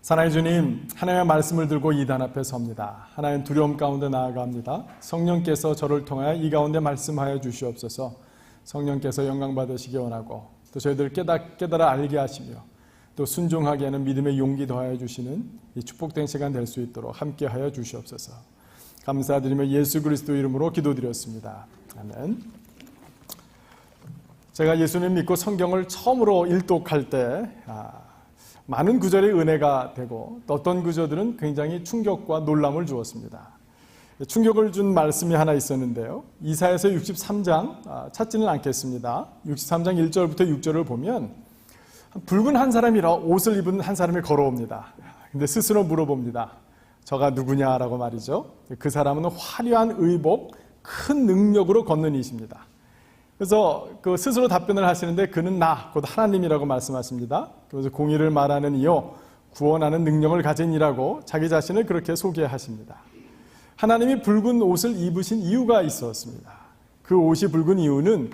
사랑의 주님, 하나님의 말씀을 들고 이 단 앞에 섭니다. 하나님 두려움 가운데 나아갑니다. 성령께서 저를 통하여 이 가운데 말씀하여 주시옵소서. 성령께서 영광 받으시기 원하고 또 저희들 깨달아 알게 하시며 또 순종하게 하는 믿음의 용기 더하여 주시는 이 축복된 시간 될 수 있도록 함께하여 주시옵소서. 감사드리며 예수 그리스도 이름으로 기도드렸습니다. 아멘. 제가 예수님 믿고 성경을 처음으로 일독할 때 많은 구절이 은혜가 되고 또 어떤 구절들은 굉장히 충격과 놀람을 주었습니다. 충격을 준 말씀이 하나 있었는데요. 이사야서 63장 찾지는 않겠습니다. 63장 1절부터 6절을 보면 붉은 한 사람이라 옷을 입은 한 사람이 걸어옵니다. 근데 스스로 물어봅니다. 저가 누구냐라고 말이죠. 그 사람은 화려한 의복, 큰 능력으로 걷는 이십니다. 그래서 그 스스로 답변을 하시는데 그는 나, 곧 하나님이라고 말씀하십니다. 그래서 공의를 말하는 이요, 구원하는 능력을 가진 이라고 자기 자신을 그렇게 소개하십니다. 하나님이 붉은 옷을 입으신 이유가 있었습니다. 그 옷이 붉은 이유는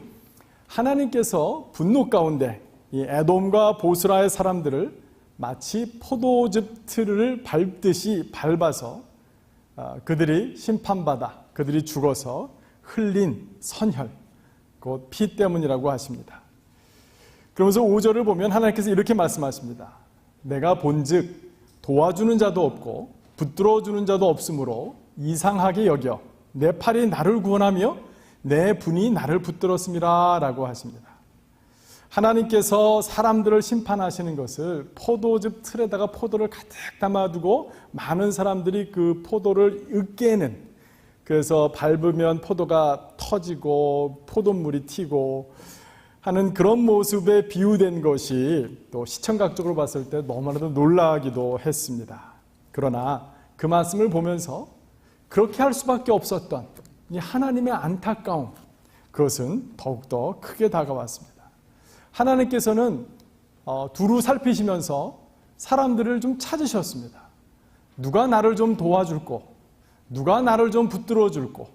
하나님께서 분노 가운데 이 에돔과 보스라의 사람들을 마치 포도즙 틀을 밟듯이 밟아서 그들이 심판받아 그들이 죽어서 흘린 선혈, 곧 피 때문이라고 하십니다. 그러면서 5절을 보면 하나님께서 이렇게 말씀하십니다. 내가 본즉 도와주는 자도 없고 붙들어주는 자도 없으므로 이상하게 여겨 내 팔이 나를 구원하며 내 분이 나를 붙들었습니다 라고 하십니다. 하나님께서 사람들을 심판하시는 것을 포도즙 틀에다가 포도를 가득 담아두고 많은 사람들이 그 포도를 으깨는, 그래서 밟으면 포도가 터지고 포도물이 튀고 하는 그런 모습에 비유된 것이 또 시청각적으로 봤을 때 너무나도 놀라기도 했습니다. 그러나 그 말씀을 보면서 그렇게 할 수밖에 없었던 이 하나님의 안타까움, 그것은 더욱더 크게 다가왔습니다. 하나님께서는 두루 살피시면서 사람들을 좀 찾으셨습니다. 누가 나를 좀 도와줄꼬, 누가 나를 좀 붙들어 줄꼬,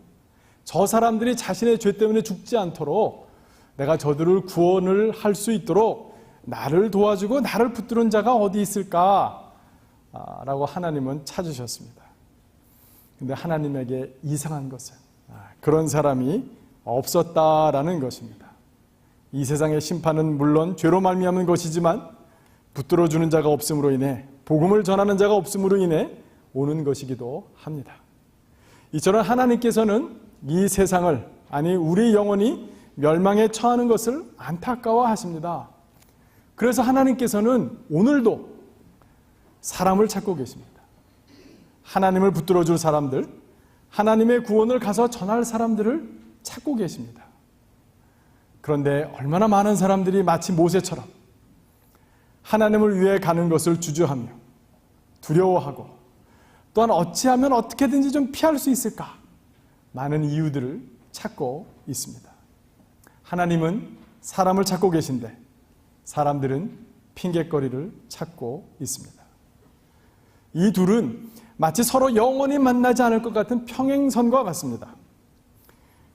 저 사람들이 자신의 죄 때문에 죽지 않도록 내가 저들을 구원을 할 수 있도록 나를 도와주고 나를 붙드는 자가 어디 있을까? 라고 하나님은 찾으셨습니다. 근데 하나님에게 이상한 것은 그런 사람이 없었다라는 것입니다. 이 세상의 심판은 물론 죄로 말미암은 것이지만 붙들어주는 자가 없음으로 인해, 복음을 전하는 자가 없음으로 인해 오는 것이기도 합니다. 이처럼 하나님께서는 이 세상을, 아니 우리 영혼이 멸망에 처하는 것을 안타까워하십니다. 그래서 하나님께서는 오늘도 사람을 찾고 계십니다. 하나님을 붙들어줄 사람들, 하나님의 구원을 가서 전할 사람들을 찾고 계십니다. 그런데 얼마나 많은 사람들이 마치 모세처럼 하나님을 위해 가는 것을 주저하며 두려워하고 또한 어찌하면 어떻게든지 좀 피할 수 있을까? 많은 이유들을 찾고 있습니다. 하나님은 사람을 찾고 계신데 사람들은 핑곗거리를 찾고 있습니다. 이 둘은 마치 서로 영원히 만나지 않을 것 같은 평행선과 같습니다.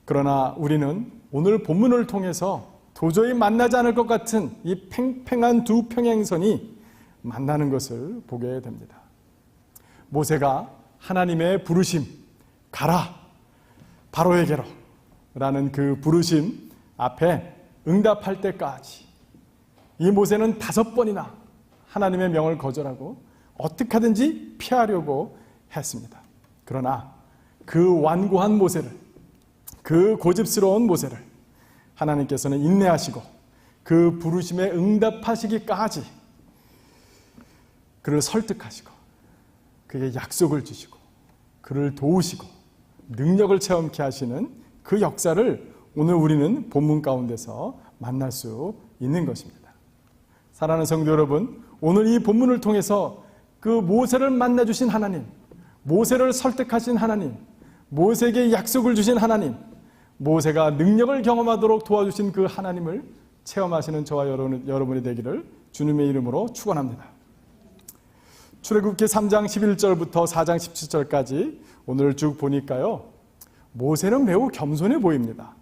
그러나 우리는 오늘 본문을 통해서 도저히 만나지 않을 것 같은 이 팽팽한 두 평행선이 만나는 것을 보게 됩니다. 모세가 하나님의 부르심, 가라, 바로에게로 라는 그 부르심 앞에 응답할 때까지 이 모세는 5번이나 하나님의 명을 거절하고 어떻게 하든지 피하려고 했습니다. 그러나 그 완고한 모세를, 그 고집스러운 모세를 하나님께서는 인내하시고 그 부르심에 응답하시기까지 그를 설득하시고 그에게 약속을 주시고 그를 도우시고 능력을 체험케 하시는 그 역사를 오늘 우리는 본문 가운데서 만날 수 있는 것입니다. 사랑하는 성도 여러분, 오늘 이 본문을 통해서 그 모세를 만나주신 하나님, 모세를 설득하신 하나님, 모세에게 약속을 주신 하나님, 모세가 능력을 경험하도록 도와주신 그 하나님을 체험하시는 저와 여러분이 되기를 주님의 이름으로 축원합니다. 출애굽기 3장 11절부터 4장 17절까지 오늘 쭉 보니까요, 모세는 매우 겸손해 보입니다.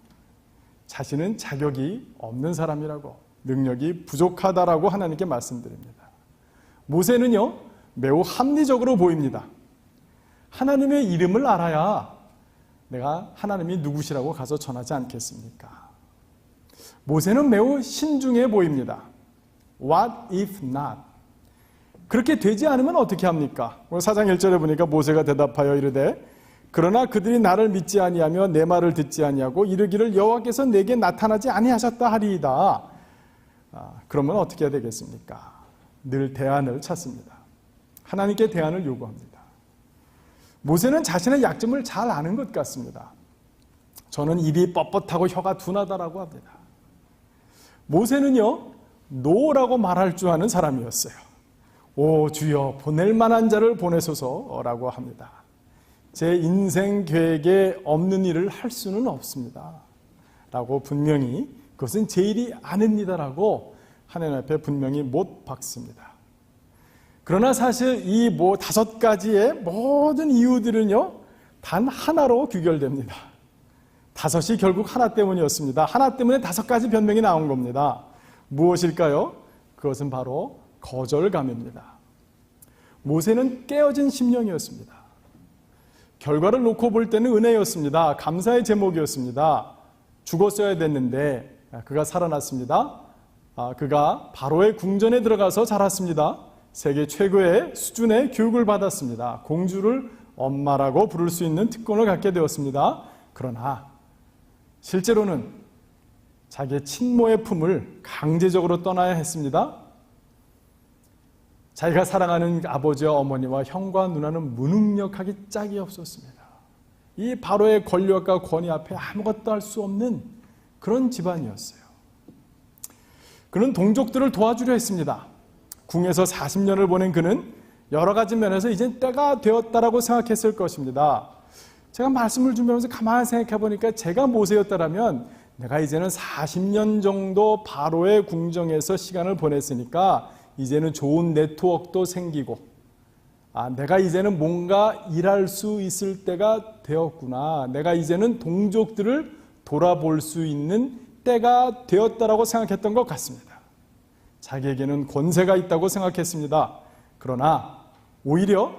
자신은 자격이 없는 사람이라고, 능력이 부족하다라고 하나님께 말씀드립니다. 모세는요, 매우 합리적으로 보입니다. 하나님의 이름을 알아야 내가 하나님이 누구시라고 가서 전하지 않겠습니까? 모세는 매우 신중해 보입니다. What if not? 그렇게 되지 않으면 어떻게 합니까? 4장 1절에 보니까 모세가 대답하여 이르되 그러나 그들이 나를 믿지 아니하며 내 말을 듣지 아니하고 이르기를 여호와께서 내게 나타나지 아니하셨다 하리이다. 그러면 어떻게 해야 되겠습니까? 늘 대안을 찾습니다. 하나님께 대안을 요구합니다. 모세는 자신의 약점을 잘 아는 것 같습니다. 저는 입이 뻣뻣하고 혀가 둔하다라고 합니다. 모세는요, 노라고 말할 줄 아는 사람이었어요. 오 주여 보낼 만한 자를 보내소서라고 합니다. 제 인생 계획에 없는 일을 할 수는 없습니다 라고 분명히 그것은 제 일이 아닙니다라고 하나님 앞에 분명히 못 박습니다. 그러나 사실 이 5가지의 모든 이유들은요 단 하나로 귀결됩니다. 5이 결국 하나 때문이었습니다. 하나 때문에 5가지 변명이 나온 겁니다. 무엇일까요? 그것은 바로 거절감입니다. 모세는 깨어진 심령이었습니다. 결과를 놓고 볼 때는 은혜였습니다. 감사의 제목이었습니다. 죽었어야 됐는데 그가 살아났습니다. 그가 바로의 궁전에 들어가서 자랐습니다. 세계 최고의 수준의 교육을 받았습니다. 공주를 엄마라고 부를 수 있는 특권을 갖게 되었습니다. 그러나 실제로는 자기의 친모의 품을 강제적으로 떠나야 했습니다. 자기가 사랑하는 아버지와 어머니와 형과 누나는 무능력하기 짝이 없었습니다. 이 바로의 권력과 권위 앞에 아무것도 할 수 없는 그런 집안이었어요. 그는 동족들을 도와주려 했습니다. 궁에서 40년을 보낸 그는 여러 가지 면에서 이젠 때가 되었다라고 생각했을 것입니다. 제가 말씀을 준비하면서 가만히 생각해 보니까 제가 모세였다라면 내가 이제는 40년 정도 바로의 궁정에서 시간을 보냈으니까 이제는 좋은 네트워크도 생기고 내가 이제는 뭔가 일할 수 있을 때가 되었구나. 내가 이제는 동족들을 돌아볼 수 있는 때가 되었다라고 생각했던 것 같습니다. 자기에게는 권세가 있다고 생각했습니다. 그러나 오히려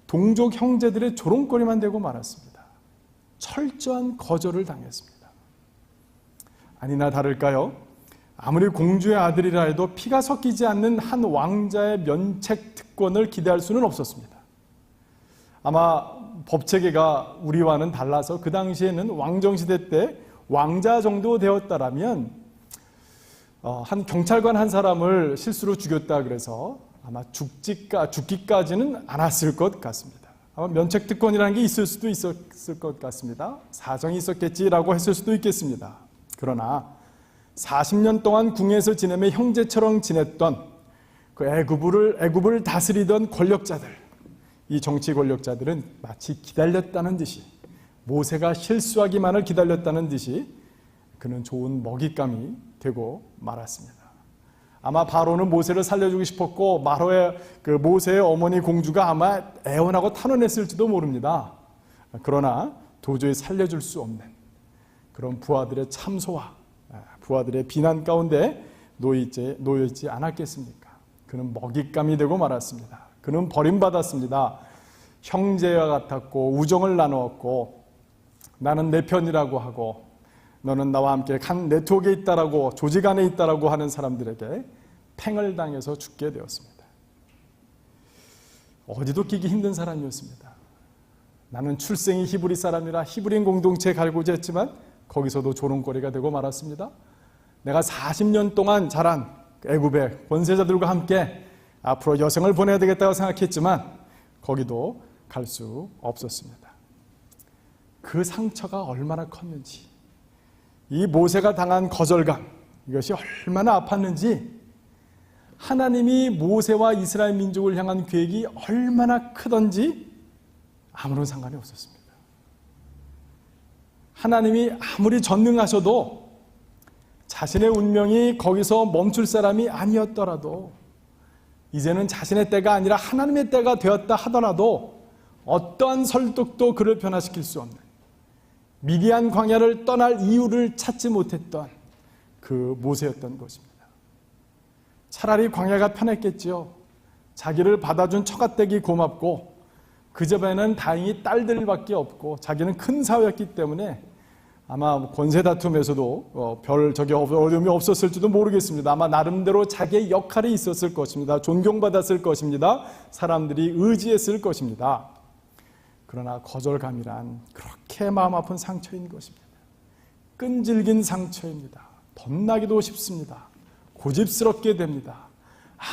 동족 형제들의 조롱거리만 되고 말았습니다. 철저한 거절을 당했습니다. 아니나 다를까요? 아무리 공주의 아들이라 해도 피가 섞이지 않는 한 왕자의 면책 특권을 기대할 수는 없었습니다. 아마 법체계가 우리와는 달라서 그 당시에는 왕정시대 때 왕자 정도 되었다라면 한 경찰관 한 사람을 실수로 죽였다 그래서 아마 죽기까지는 않았을 것 같습니다. 아마 면책 특권이라는 게 있을 수도 있었을 것 같습니다. 사정이 있었겠지라고 했을 수도 있겠습니다. 그러나 40년 동안 궁에서 지내며 형제처럼 지냈던 그 애굽을 다스리던 권력자들, 이 정치 권력자들은 마치 기다렸다는 듯이 모세가 실수하기만을 기다렸다는 듯이 그는 좋은 먹잇감이 되고 말았습니다. 아마 바로는 모세를 살려주고 싶었고 모세의 어머니 공주가 아마 애원하고 탄원했을지도 모릅니다. 그러나 도저히 살려줄 수 없는 그런 부하들의 참소와 부하들의 비난 가운데 놓여있지 않았겠습니까? 그는 먹잇감이 되고 말았습니다. 그는 버림받았습니다. 형제와 같았고 우정을 나누었고 나는 내 편이라고 하고 너는 나와 함께 한 네트워크에 있다라고 조직 안에 있다라고 하는 사람들에게 팽을 당해서 죽게 되었습니다. 어디도 끼기 힘든 사람이었습니다. 나는 출생이 히브리 사람이라 히브리인 공동체에 갈고자 했지만 거기서도 조롱거리가 되고 말았습니다. 내가 40년 동안 자란 애굽의 권세자들과 함께 앞으로 여생을 보내야 되겠다고 생각했지만 거기도 갈 수 없었습니다. 그 상처가 얼마나 컸는지, 이 모세가 당한 거절감, 이것이 얼마나 아팠는지, 하나님이 모세와 이스라엘 민족을 향한 계획이 얼마나 크던지 아무런 상관이 없었습니다. 하나님이 아무리 전능하셔도 자신의 운명이 거기서 멈출 사람이 아니었더라도 이제는 자신의 때가 아니라 하나님의 때가 되었다 하더라도 어떠한 설득도 그를 변화시킬 수 없는 미디안 광야를 떠날 이유를 찾지 못했던 그 모세였던 것입니다. 차라리 광야가 편했겠지요. 자기를 받아준 처가댁이 고맙고 그 집에는 다행히 딸들밖에 없고 자기는 큰 사회였기 때문에 아마 권세 다툼에서도 별 어려움이 없었을지도 모르겠습니다. 아마 나름대로 자기의 역할이 있었을 것입니다. 존경받았을 것입니다. 사람들이 의지했을 것입니다. 그러나 거절감이란 그렇게 마음 아픈 상처인 것입니다. 끈질긴 상처입니다. 덧나기도 쉽습니다. 고집스럽게 됩니다.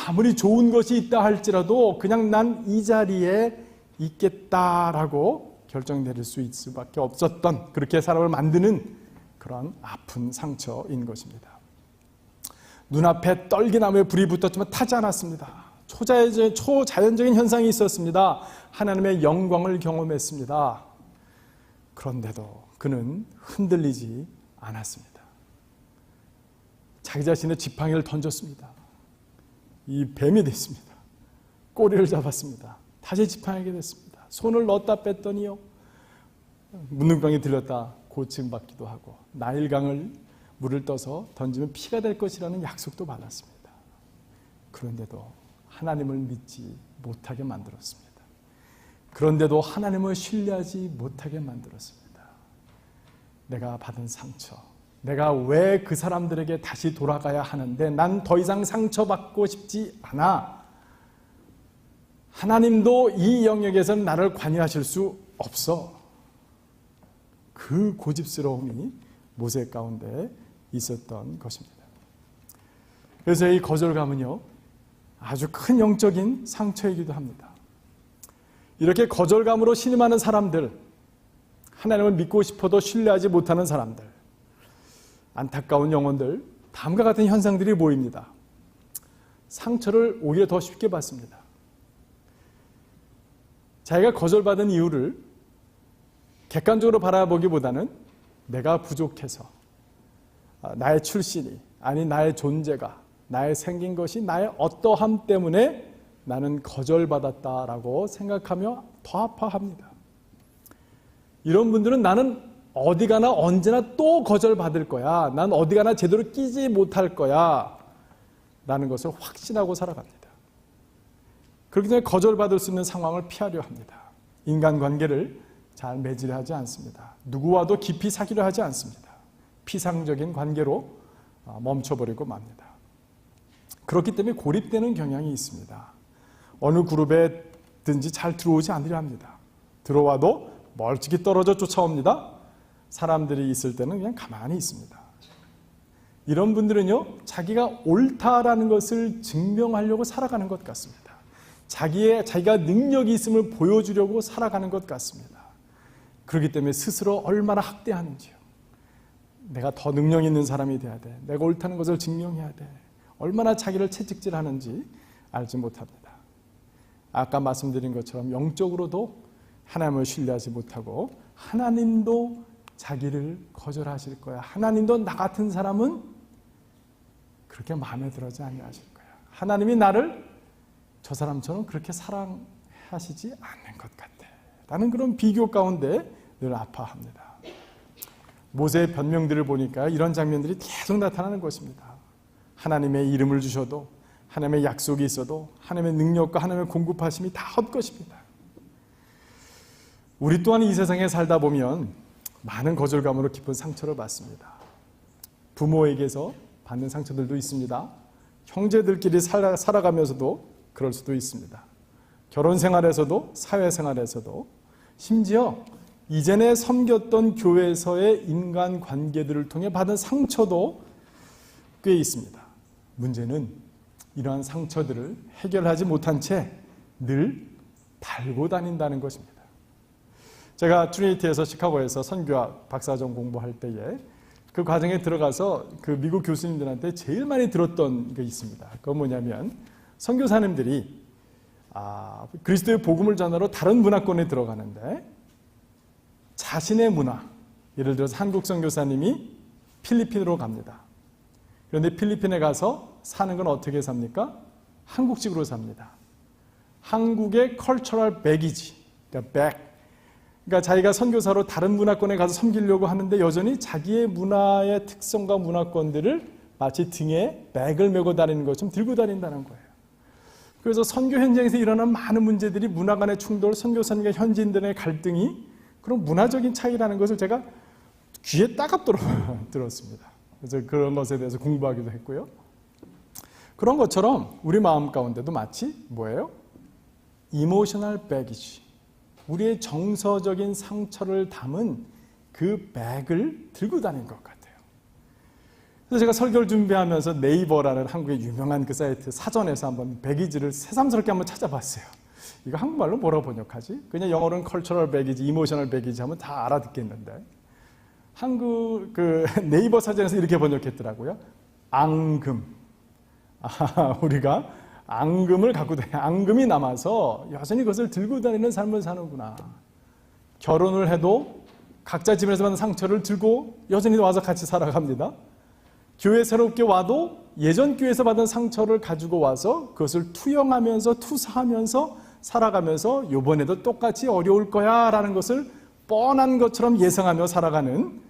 아무리 좋은 것이 있다 할지라도 그냥 난 이 자리에 있겠다라고 결정 내릴 수 있을 수밖에 없었던, 그렇게 사람을 만드는 그런 아픈 상처인 것입니다. 눈앞에 떨기나무에 불이 붙었지만 타지 않았습니다. 초자연적인 현상이 있었습니다. 하나님의 영광을 경험했습니다. 그런데도 그는 흔들리지 않았습니다. 자기 자신의 지팡이를 던졌습니다. 이 뱀이 됐습니다. 꼬리를 잡았습니다. 다시 지팡이게 됐습니다. 손을 넣었다 뺐더니요, 문둥병이 들렸다 고침받기도 하고 나일강을 물을 떠서 던지면 피가 될 것이라는 약속도 받았습니다. 그런데도 하나님을 믿지 못하게 만들었습니다. 그런데도 하나님을 신뢰하지 못하게 만들었습니다. 내가 받은 상처, 내가 왜 그 사람들에게 다시 돌아가야 하는데 난 더 이상 상처받고 싶지 않아. 하나님도 이 영역에서는 나를 관여하실 수 없어. 그 고집스러움이 모세 가운데 있었던 것입니다. 그래서 이 거절감은요, 아주 큰 영적인 상처이기도 합니다. 이렇게 거절감으로 신음하는 사람들, 하나님을 믿고 싶어도 신뢰하지 못하는 사람들, 안타까운 영혼들, 다음과 같은 현상들이 보입니다. 상처를 오히려 더 쉽게 받습니다. 자기가 거절받은 이유를 객관적으로 바라보기보다는 내가 부족해서, 나의 출신이, 아니 나의 존재가, 나의 생긴 것이 나의 어떠함 때문에 나는 거절받았다라고 생각하며 더 아파합니다. 이런 분들은 나는 어디 가나 언제나 또 거절받을 거야, 난 어디 가나 제대로 끼지 못할 거야 라는 것을 확신하고 살아갑니다. 그렇기 때문에 거절받을 수 있는 상황을 피하려 합니다. 인간관계를 잘 맺으려 하지 않습니다. 누구와도 깊이 사귀려 하지 않습니다. 피상적인 관계로 멈춰버리고 맙니다. 그렇기 때문에 고립되는 경향이 있습니다. 어느 그룹에든지 잘 들어오지 않으려 합니다. 들어와도 멀찍이 떨어져 쫓아옵니다. 사람들이 있을 때는 그냥 가만히 있습니다. 이런 분들은요, 자기가 옳다라는 것을 증명하려고 살아가는 것 같습니다. 자기가 능력이 있음을 보여주려고 살아가는 것 같습니다. 그렇기 때문에 스스로 얼마나 학대하는지요. 내가 더 능력 있는 사람이 돼야 돼. 내가 옳다는 것을 증명해야 돼. 얼마나 자기를 채찍질하는지 알지 못합니다. 아까 말씀드린 것처럼 영적으로도 하나님을 신뢰하지 못하고 하나님도 자기를 거절하실 거야. 하나님도 나 같은 사람은 그렇게 마음에 들어지 아니하실 거야. 하나님이 나를 저 사람처럼 그렇게 사랑하시지 않는 것 같아 라는 그런 비교 가운데 늘 아파합니다. 모세의 변명들을 보니까 이런 장면들이 계속 나타나는 것입니다. 하나님의 이름을 주셔도, 하나님의 약속이 있어도, 하나님의 능력과 하나님의 공급하심이 다 헛것입니다. 우리 또한 이 세상에 살다 보면 많은 거절감으로 깊은 상처를 받습니다. 부모에게서 받는 상처들도 있습니다. 형제들끼리 살아가면서도 그럴 수도 있습니다. 결혼 생활에서도, 사회 생활에서도, 심지어 이전에 섬겼던 교회에서의 인간 관계들을 통해 받은 상처도 꽤 있습니다. 문제는 이러한 상처들을 해결하지 못한 채 늘 달고 다닌다는 것입니다. 제가 트리니티에서 시카고에서 선교학 박사학위 공부할 때에 그 과정에 들어가서 그 미국 교수님들한테 제일 많이 들었던 게 있습니다. 그건 뭐냐면 선교사님들이 그리스도의 복음을 전하러 다른 문화권에 들어가는데 자신의 문화, 예를 들어서 한국 선교사님이 필리핀으로 갑니다. 그런데 필리핀에 가서 사는 건 어떻게 삽니까? 한국식으로 삽니다. 한국의 컬처럴 백이지, 그러니까 그러니까 자기가 선교사로 다른 문화권에 가서 섬기려고 하는데 여전히 자기의 문화의 특성과 문화권들을 마치 등에 백을 메고 다니는 것처럼 들고 다닌다는 거예요. 그래서 선교 현장에서 일어난 많은 문제들이 문화 간의 충돌, 선교사님과 현지인들의 갈등이 그런 문화적인 차이라는 것을 제가 귀에 따갑도록 들었습니다. 그래서 그런 것에 대해서 공부하기도 했고요. 그런 것처럼 우리 마음 가운데도 마치 뭐예요? 이모셔널 배기지, 우리의 정서적인 상처를 담은 그 백을 들고 다닌 것 같아요. 그래서 제가 설교를 준비하면서 네이버라는 한국의 유명한 그 사이트 사전에서 한번 배기지를 새삼스럽게 한번 찾아봤어요. 이거 한국말로 뭐라고 번역하지? 그냥 영어로는 컬처럴 배기지, 이모셔널 배기지 하면 다 알아듣겠는데 한국 그 네이버 사전에서 이렇게 번역했더라고요. 앙금. 우리가 앙금을 갖고 다니, 앙금이 남아서 여전히 그것을 들고 다니는 삶을 사는구나. 결혼을 해도 각자 집에서 받은 상처를 들고 여전히 와서 같이 살아갑니다. 교회 새롭게 와도 예전 교회에서 받은 상처를 가지고 와서 그것을 투영하면서 투사하면서 살아가면서 이번에도 똑같이 어려울 거야 라는 것을 뻔한 것처럼 예상하며 살아가는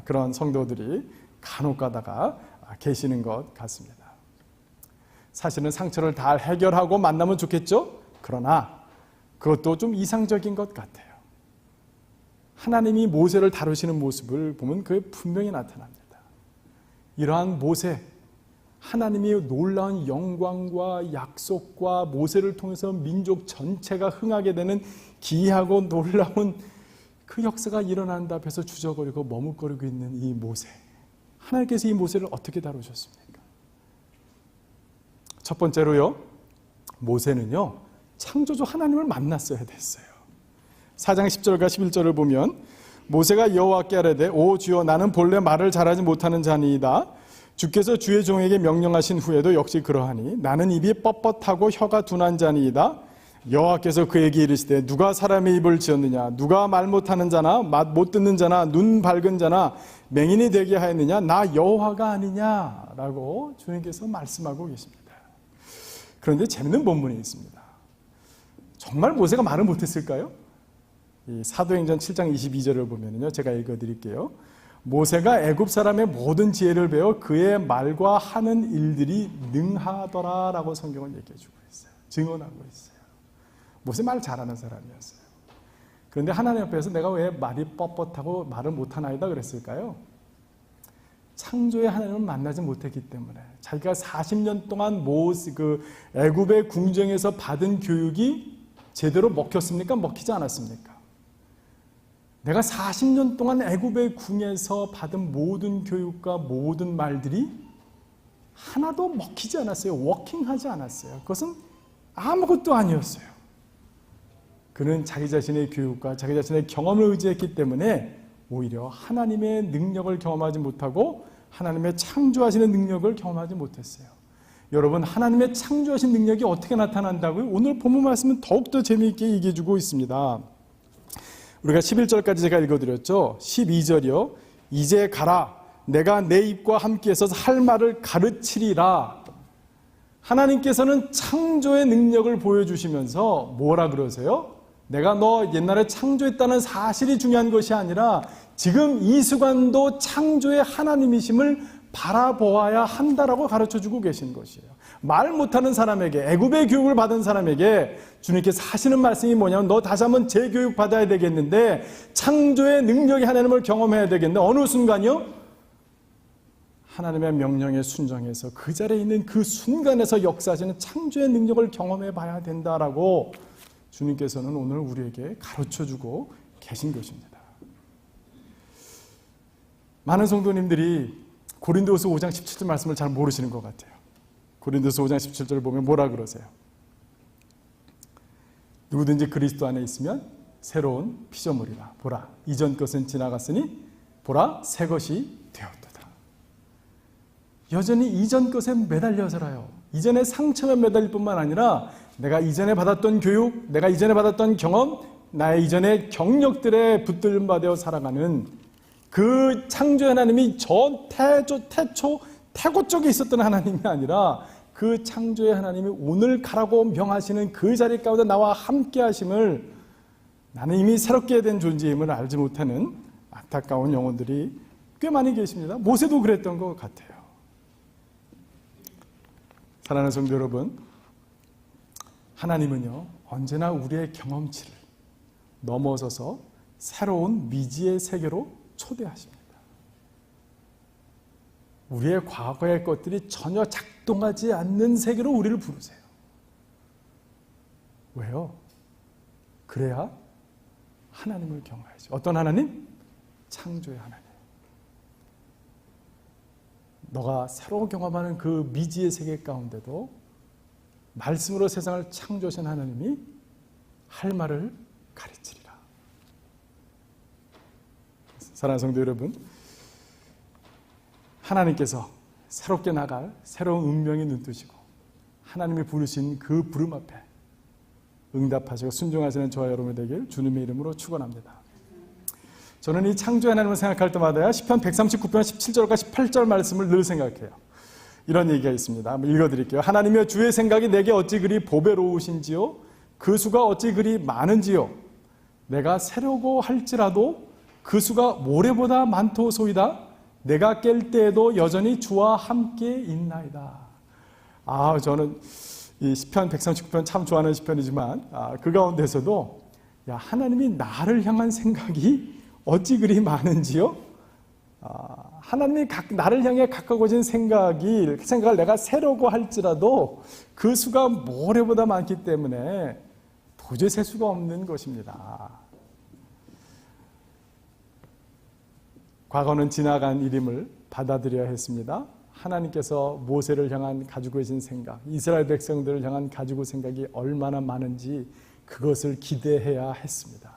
그런 성도들이 간혹 가다가 계시는 것 같습니다. 사실은 상처를 다 해결하고 만나면 좋겠죠? 그러나 그것도 좀 이상적인 것 같아요. 하나님이 모세를 다루시는 모습을 보면 그게 분명히 나타납니다. 이러한 모세, 하나님이 놀라운 영광과 약속과 모세를 통해서 민족 전체가 흥하게 되는 기이하고 놀라운 그 역사가 일어난다 앞에서 주저거리고 머뭇거리고 있는 이 모세, 하나님께서 이 모세를 어떻게 다루셨습니까? 첫 번째로요, 모세는요 창조주 하나님을 만났어야 됐어요. 4장 10절과 11절을 보면 모세가 여호와께 아뢰되 오 주여 나는 본래 말을 잘하지 못하는 자니이다. 주께서 주의 종에게 명령하신 후에도 역시 그러하니 나는 입이 뻣뻣하고 혀가 둔한 자니이다. 여호와께서 그에게 이르시되 누가 사람의 입을 지었느냐, 누가 말 못하는 자나 맛 못 듣는 자나 눈 밝은 자나 맹인이 되게 하였느냐, 나 여호와가 아니냐라고 주님께서 말씀하고 계십니다. 그런데 재밌는 본문이 있습니다. 정말 모세가 말을 못했을까요? 이 사도행전 7장 22절을 보면요, 제가 읽어드릴게요. 모세가 애굽 사람의 모든 지혜를 배워 그의 말과 하는 일들이 능하더라라고 성경은 얘기해주고 있어요. 증언하고 있어요. 모세 말 잘하는 사람이었어요. 그런데 하나님 앞에서 내가 왜 말이 뻣뻣하고 말을 못하나이다 그랬을까요? 창조의 하나님을 만나지 못했기 때문에. 자기가 40년 동안 애굽의 궁정에서 받은 교육이 제대로 먹혔습니까? 먹히지 않았습니까? 내가 40년 동안 애굽의 궁에서 받은 모든 교육과 모든 말들이 하나도 먹히지 않았어요. 워킹하지 않았어요. 그것은 아무것도 아니었어요. 그는 자기 자신의 교육과 자기 자신의 경험을 의지했기 때문에 오히려 하나님의 능력을 경험하지 못하고 하나님의 창조하시는 능력을 경험하지 못했어요. 여러분, 하나님의 창조하신 능력이 어떻게 나타난다고요? 오늘 본문 말씀은 더욱더 재미있게 얘기해주고 있습니다. 우리가 11절까지 제가 읽어드렸죠. 12절이요. 이제 가라. 내가 내 입과 함께해서 할 말을 가르치리라. 하나님께서는 창조의 능력을 보여주시면서 뭐라 그러세요? 내가 너 옛날에 창조했다는 사실이 중요한 것이 아니라 지금 이 순간도 창조의 하나님이심을 바라보아야 한다라고 가르쳐주고 계신 것이에요. 말 못하는 사람에게, 애굽의 교육을 받은 사람에게 주님께서 하시는 말씀이 뭐냐면 너 다시 한번 재교육 받아야 되겠는데 창조의 능력이 하나님을 경험해야 되겠는데 어느 순간이요? 하나님의 명령에 순종해서 그 자리에 있는 그 순간에서 역사하시는 창조의 능력을 경험해 봐야 된다라고 주님께서는 오늘 우리에게 가르쳐주고 계신 것입니다. 많은 성도님들이 고린도후서 5장 17절 말씀을 잘 모르시는 것 같아요. 고린도후서 5장 17절을 보면 뭐라 그러세요? 누구든지 그리스도 안에 있으면 새로운 피조물이라. 보라, 이전 것은 지나갔으니 보라, 새 것이 되었도다. 여전히 이전 것에 매달려 살아요. 이전의 상처에 매달릴 뿐만 아니라 내가 이전에 받았던 교육, 내가 이전에 받았던 경험, 나의 이전의 경력들에 붙들림 받아 살아가는 그 창조의 하나님이 저 태고 쪽에 있었던 하나님이 아니라 그 창조의 하나님이 오늘 가라고 명하시는 그 자리 가운데 나와 함께 하심을 나는 이미 새롭게 된 존재임을 알지 못하는 안타까운 영혼들이 꽤 많이 계십니다. 모세도 그랬던 것 같아요. 사랑하는 성도 여러분, 하나님은요, 언제나 우리의 경험치를 넘어서서 새로운 미지의 세계로 초대하십니다. 우리의 과거의 것들이 전혀 작동하지 않는 세계로 우리를 부르세요. 왜요? 그래야 하나님을 경외하죠. 어떤 하나님? 창조의 하나님. 너가 새로 경험하는 그 미지의 세계 가운데도 말씀으로 세상을 창조하신 하나님이 할 말을 가르치리라. 사랑하는 성도 여러분, 하나님께서 새롭게 나갈 새로운 운명이 눈뜨시고 하나님이 부르신 그 부름 앞에 응답하시고 순종하시는 저와 여러분이 되길 주님의 이름으로 축원합니다. 저는 이 창조의 하나님을 생각할 때마다 시편 139편 17절과 18절 말씀을 늘 생각해요. 이런 얘기가 있습니다. 한번 읽어드릴게요. 하나님의 주의 생각이 내게 어찌 그리 보배로우신지요? 그 수가 어찌 그리 많은지요? 내가 세려고 할지라도 그 수가 모래보다 많도소이다. 내가 깰 때에도 여전히 주와 함께 있나이다. 저는 이 시편 139편 참 좋아하는 시편이지만 그 가운데서도 하나님이 나를 향한 생각이 어찌 그리 많은지요? 하나님이 나를 향해 가까워진 생각을 내가 세려고 할지라도 그 수가 모래보다 많기 때문에 도저히 셀 수가 없는 것입니다. 과거는 지나간 일임을 받아들여야 했습니다. 하나님께서 모세를 향한 가지고 계신 생각, 이스라엘 백성들을 향한 가지고 생각이 얼마나 많은지 그것을 기대해야 했습니다.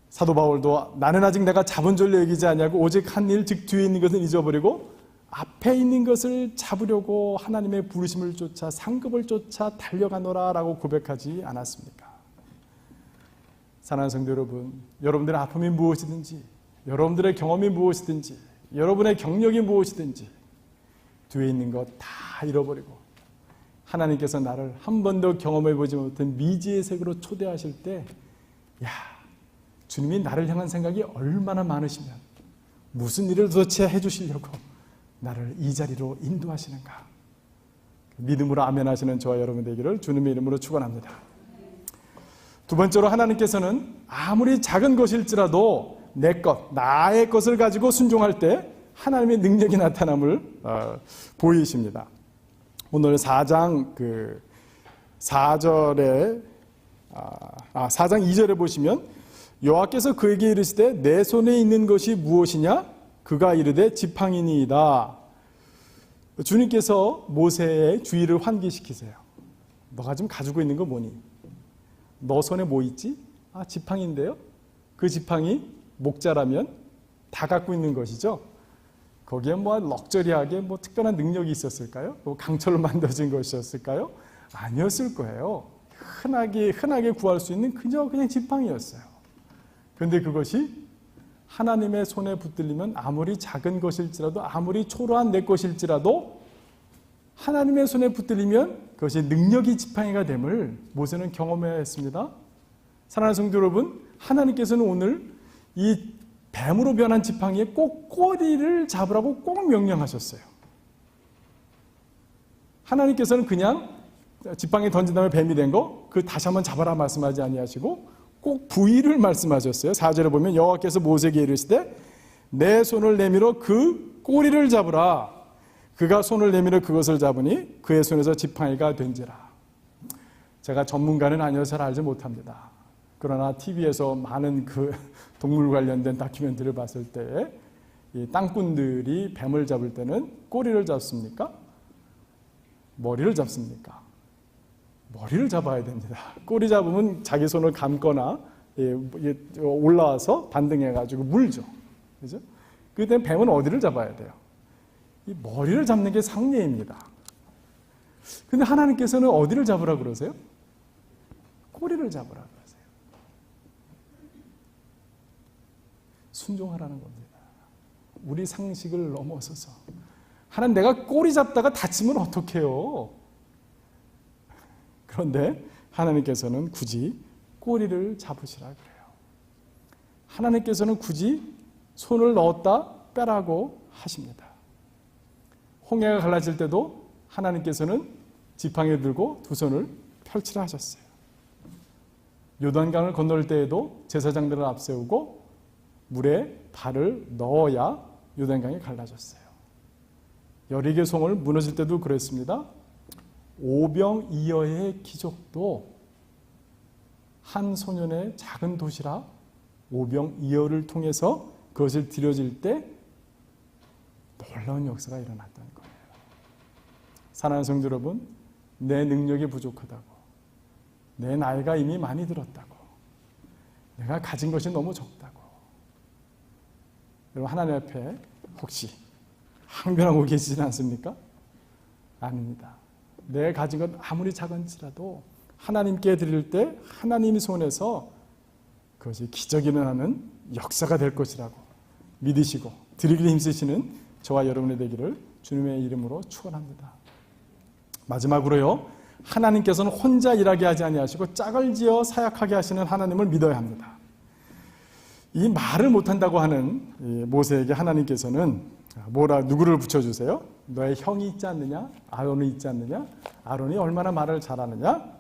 사도 바울도 나는 아직 내가 잡은 줄로 여기지 아니하고 오직 한 일 즉 뒤에 있는 것은 잊어버리고 앞에 있는 것을 잡으려고 하나님의 부르심을 쫓아 상급을 쫓아 달려가노라 라고 고백하지 않았습니까? 사랑하는 성도 여러분, 여러분들의 아픔이 무엇이든지 여러분들의 경험이 무엇이든지 여러분의 경력이 무엇이든지 뒤에 있는 것 다 잃어버리고 하나님께서 나를 한 번도 경험해보지 못한 미지의 세계로 초대하실 때 주님이 나를 향한 생각이 얼마나 많으시면 무슨 일을 도대체 해주시려고 나를 이 자리로 인도하시는가. 믿음으로 아멘 하시는 저와 여러분 되기를 주님의 이름으로 축원합니다. 두 번째로 하나님께서는 아무리 작은 것일지라도 내 것, 나의 것을 가지고 순종할 때 하나님의 능력이 나타남을 보이십니다. 오늘 4장 4장 2절에 보시면 여호와께서 그에게 이르시되 내 손에 있는 것이 무엇이냐? 그가 이르되 지팡이니이다. 주님께서 모세의 주의를 환기시키세요. 너가 지금 가지고 있는 거 뭐니? 너 손에 뭐 있지? 지팡이인데요. 그 지팡이 목자라면 다 갖고 있는 것이죠. 거기에 럭저리하게 특별한 능력이 있었을까요? 강철로 만들어진 것이었을까요? 아니었을 거예요. 흔하게 구할 수 있는 그냥 지팡이였어요. 그런데 그것이 하나님의 손에 붙들리면 아무리 작은 것일지라도 아무리 초라한 내 것일지라도 하나님의 손에 붙들리면 그것이 능력이 지팡이가 됨을 모세는 경험해야 했습니다. 사랑하는 성도 여러분, 하나님께서는 오늘 이 뱀으로 변한 지팡이에 꼭 꼬리를 잡으라고 꼭 명령하셨어요. 하나님께서는 그냥 지팡이 던진 다음에 뱀이 된 거 다시 한번 잡아라 말씀하지 아니하시고 꼭 부위를 말씀하셨어요. 4절에 보면 여호와께서 모세에게 이르시되 내 손을 내밀어 그 꼬리를 잡으라. 그가 손을 내밀어 그것을 잡으니 그의 손에서 지팡이가 된지라. 제가 전문가는 아니어서 잘 알지 못합니다. 그러나 TV에서 많은 동물 관련된 다큐멘터리를 봤을 때 이 땅꾼들이 뱀을 잡을 때는 꼬리를 잡습니까? 머리를 잡습니까? 머리를 잡아야 됩니다. 꼬리 잡으면 자기 손을 감거나 올라와서 반등해가지고 물죠. 그죠? 그때 뱀은 어디를 잡아야 돼요? 이 머리를 잡는 게 상례입니다. 근데 하나님께서는 어디를 잡으라 그러세요? 꼬리를 잡으라 그러세요. 순종하라는 겁니다. 우리 상식을 넘어서서. 하나님, 내가 꼬리 잡다가 다치면 어떡해요? 그런데 하나님께서는 굳이 꼬리를 잡으시라 그래요. 하나님께서는 굳이 손을 넣었다 빼라고 하십니다. 홍해가 갈라질 때도 하나님께서는 지팡이를 들고 두 손을 펼치라 하셨어요. 요단강을 건널 때에도 제사장들을 앞세우고 물에 발을 넣어야 요단강이 갈라졌어요. 여리고 성을 무너질 때도 그랬습니다. 오병이어의 기적도 한 소년의 작은 도시락 오병이어를 통해서 그것을 드려질 때 놀라운 역사가 일어났다는 거예요. 사랑하는 성도 여러분, 내 능력이 부족하다고, 내 나이가 이미 많이 들었다고, 내가 가진 것이 너무 적다고, 여러분 하나님 앞에 혹시 항변하고 계시지 않습니까? 아닙니다. 내 가진 것 아무리 작은지라도 하나님께 드릴 때 하나님의 손에서 그것이 기적이 일어나는 역사가 될 것이라고 믿으시고 드리기를 힘쓰시는 저와 여러분의 되기를 주님의 이름으로 축원합니다. 마지막으로요, 하나님께서는 혼자 일하게 하지 아니하시고 짝을 지어 사역하게 하시는 하나님을 믿어야 합니다. 이 말을 못한다고 하는 모세에게 하나님께서는 누구를 붙여주세요? 너의 형이 있지 않느냐? 아론이 있지 않느냐? 아론이 얼마나 말을 잘하느냐?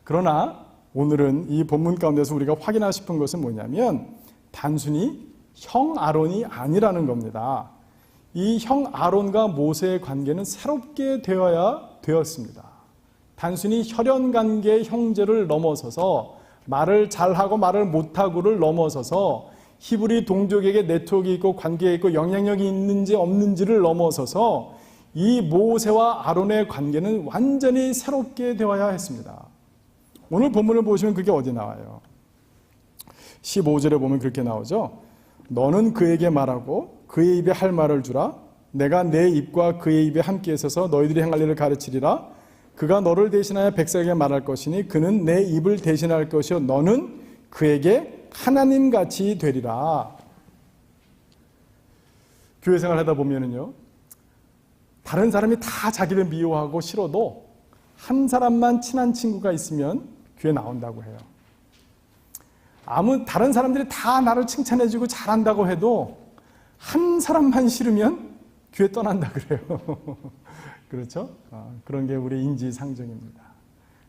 그러나 오늘은 이 본문 가운데서 우리가 확인하고 싶은 것은 뭐냐면 단순히 형 아론이 아니라는 겁니다. 이 형 아론과 모세의 관계는 새롭게 되어야 되었습니다. 단순히 혈연관계의 형제를 넘어서서 말을 잘하고 말을 못하고를 넘어서서 히브리 동족에게 네트워크가 있고 관계가 있고 영향력이 있는지 없는지를 넘어서서 이 모세와 아론의 관계는 완전히 새롭게 되어야 했습니다. 오늘 본문을 보시면 그게 어디 나와요? 15절에 보면 그렇게 나오죠. 너는 그에게 말하고 그의 입에 할 말을 주라. 내가 내 입과 그의 입에 함께 있어서 너희들이 행할 일을 가르치리라. 그가 너를 대신하여 백성에게 말할 것이니 그는 내 입을 대신할 것이요 너는 그에게 하나님같이 되리라. 교회 생활하다 보면은요, 다른 사람이 다 자기를 미워하고 싫어도 한 사람만 친한 친구가 있으면 교회 나온다고 해요. 다른 사람들이 다 나를 칭찬해주고 잘한다고 해도 한 사람만 싫으면 교회 떠난다 그래요. 그렇죠? 그런 게 우리의 인지상정입니다.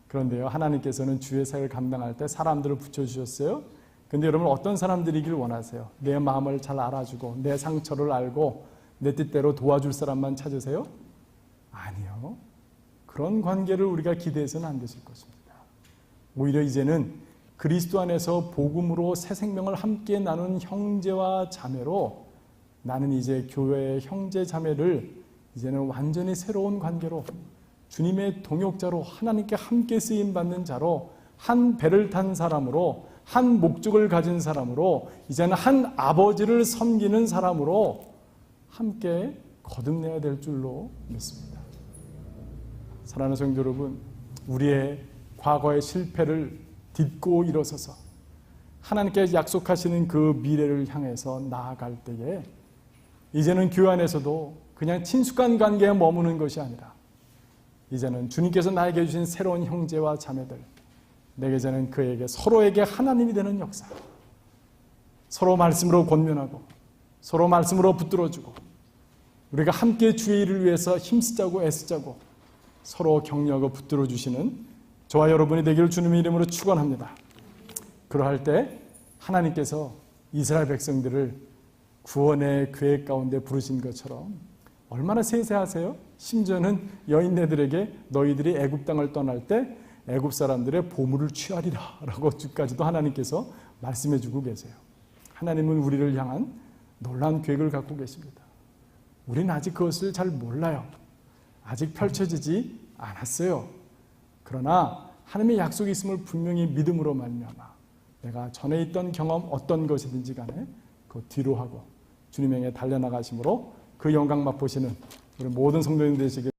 그런데요, 하나님께서는 주의 사역을 감당할 때 사람들을 붙여주셨어요. 근데 여러분 어떤 사람들이길 원하세요? 내 마음을 잘 알아주고 내 상처를 알고 내 뜻대로 도와줄 사람만 찾으세요? 아니요. 그런 관계를 우리가 기대해서는 안 되실 것입니다. 오히려 이제는 그리스도 안에서 복음으로 새 생명을 함께 나눈 형제와 자매로 나는 이제 교회의 형제 자매를 이제는 완전히 새로운 관계로 주님의 동역자로 하나님께 함께 쓰임받는 자로 한 배를 탄 사람으로 한 목적을 가진 사람으로 이제는 한 아버지를 섬기는 사람으로 함께 거듭내야 될 줄로 믿습니다. 사랑하는 성도 여러분, 우리의 과거의 실패를 딛고 일어서서 하나님께 약속하시는 그 미래를 향해서 나아갈 때에 이제는 교회 안에서도 그냥 친숙한 관계에 머무는 것이 아니라 이제는 주님께서 나에게 주신 새로운 형제와 자매들, 내게서는 그에게 서로에게 하나님이 되는 역사, 서로 말씀으로 권면하고 서로 말씀으로 붙들어주고 우리가 함께 주의 일을 위해서 힘쓰자고 애쓰자고 서로 격려하고 붙들어주시는 저와 여러분이 되기를 주님의 이름으로 축원합니다. 그러할 때 하나님께서 이스라엘 백성들을 구원의 계획 가운데 부르신 것처럼 얼마나 세세하세요? 심지어는 여인네들에게 너희들이 애굽 땅을 떠날 때 애굽 사람들의 보물을 취하리라 라고 주까지도 하나님께서 말씀해 주고 계세요. 하나님은 우리를 향한 놀라운 계획을 갖고 계십니다. 우리는 아직 그것을 잘 몰라요. 아직 펼쳐지지 않았어요. 그러나 하나님의 약속이 있음을 분명히 믿음으로 말미암아 내가 전에 있던 경험 어떤 것이든지 간에 그 뒤로 하고 주님의 향해 달려나가심으로 그 영광 맛보시는 우리 모든 성도님 되시길